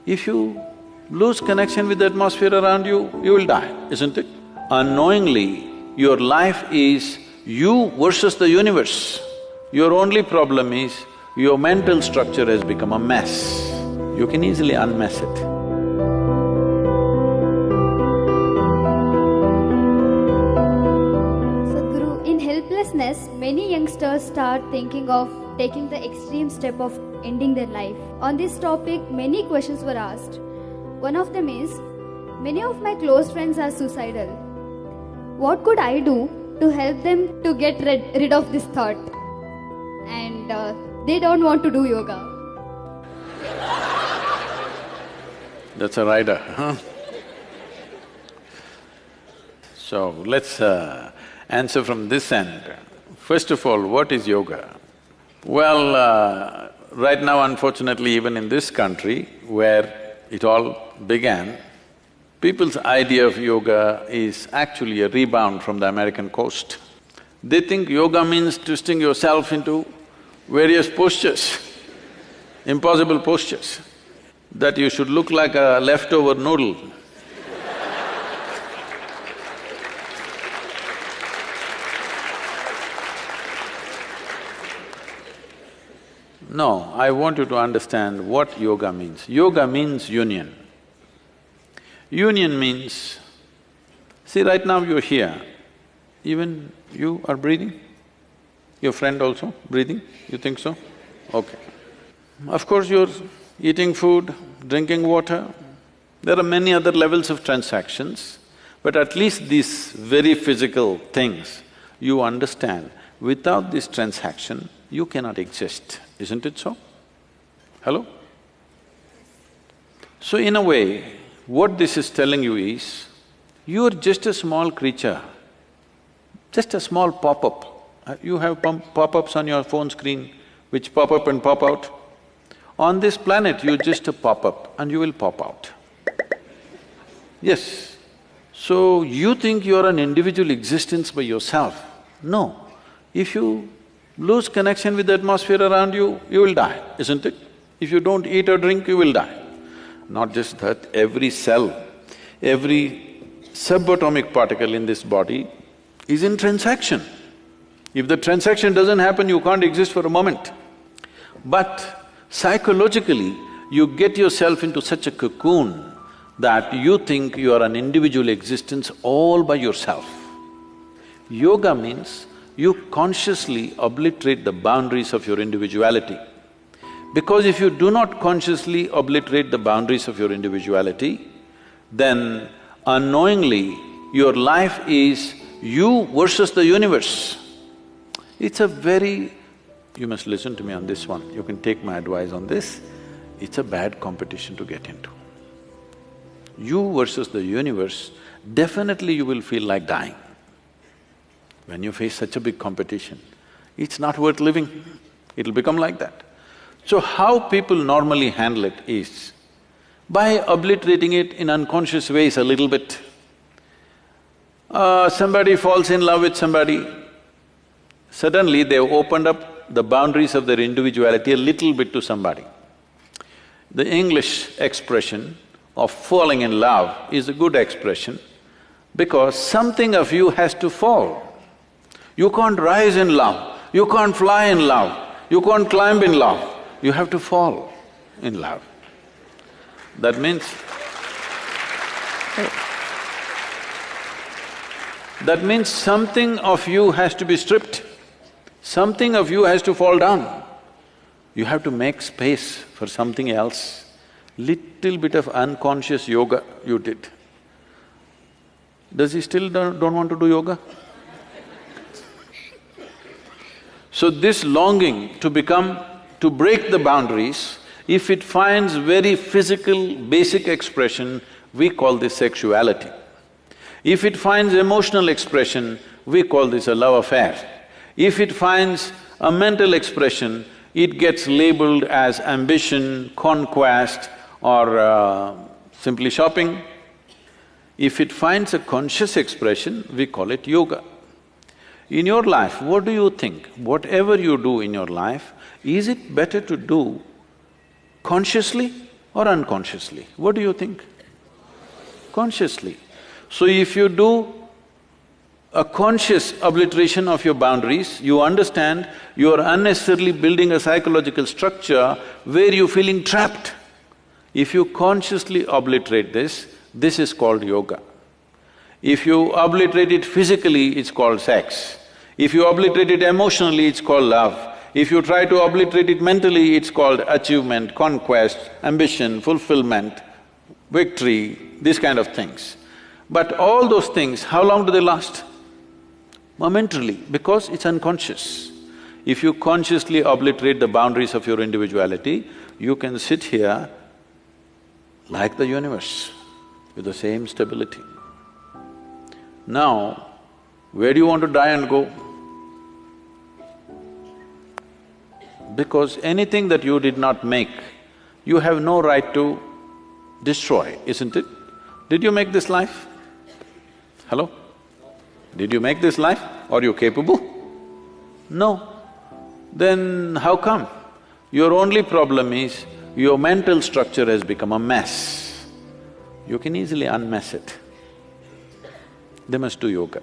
If you lose connection with the atmosphere around you, you will die, isn't it? Unknowingly, your life is you versus the universe. Your only problem is your mental structure has become a mess. You can easily unmess it. Sadhguru, in helplessness, many youngsters start thinking of taking the extreme step of ending their life. On this topic, many questions were asked. One of them is, many of my close friends are suicidal. What could I do to help them to get rid of this thought? And they don't want to do yoga. That's a rider, huh? So, let's answer from this end. First of all, what is yoga? Well, right now unfortunately even in this country where it all began, people's idea of yoga is actually a rebound from the American coast. They think yoga means twisting yourself into various postures, impossible postures, that you should look like a leftover noodle. No, I want you to understand what yoga means. Yoga means union. Union means… See, right now you're here, even you are breathing? Your friend also breathing? You think so? Okay. Of course you're eating food, drinking water. There are many other levels of transactions, but at least these very physical things, you understand, without this transaction, you cannot exist, isn't it so? Hello? So in a way, what this is telling you is, you're just a small creature, just a small pop-up. You have pop-ups on your phone screen which pop up and pop out. On this planet, you're just a pop-up and you will pop out. Yes. So, you think you're an individual existence by yourself. No. If you lose connection with the atmosphere around you, you will die, isn't it? If you don't eat or drink, you will die. Not just that, every cell, every subatomic particle in this body is in transaction. If the transaction doesn't happen, you can't exist for a moment. But psychologically, you get yourself into such a cocoon that you think you are an individual existence all by yourself. Yoga means you consciously obliterate the boundaries of your individuality. Because if you do not consciously obliterate the boundaries of your individuality, then unknowingly your life is you versus the universe. It's a very… you must listen to me on this one, you can take my advice on this, it's a bad competition to get into. You versus the universe, definitely you will feel like dying. When you face such a big competition, it's not worth living, it'll become like that. So how people normally handle it is, by obliterating it in unconscious ways a little bit. Somebody falls in love with somebody, suddenly they've opened up the boundaries of their individuality a little bit to somebody. The English expression of falling in love is a good expression because something of you has to fall. You can't rise in love, you can't fly in love, you can't climb in love, you have to fall in love. That means… that means something of you has to be stripped, something of you has to fall down. You have to make space for something else. Little bit of unconscious yoga you did. Does he still don't want to do yoga? So this longing to break the boundaries, if it finds very physical, basic expression, we call this sexuality. If it finds emotional expression, we call this a love affair. If it finds a mental expression, it gets labeled as ambition, conquest or simply shopping. If it finds a conscious expression, we call it yoga. In your life, what do you think? Whatever you do in your life, is it better to do consciously or unconsciously? What do you think? Consciously. So if you do a conscious obliteration of your boundaries, you understand you are unnecessarily building a psychological structure where you're feeling trapped. If you consciously obliterate this is called yoga. If you obliterate it physically, it's called sex. If you obliterate it emotionally, it's called love. If you try to obliterate it mentally, it's called achievement, conquest, ambition, fulfillment, victory, these kind of things. But all those things, how long do they last? Momentarily, because it's unconscious. If you consciously obliterate the boundaries of your individuality, you can sit here like the universe, with the same stability. Now, where do you want to die and go? Because anything that you did not make, you have no right to destroy, isn't it? Did you make this life? Hello? Did you make this life? Are you capable? No. Then how come? Your only problem is your mental structure has become a mess. You can easily unmess it. They must do yoga.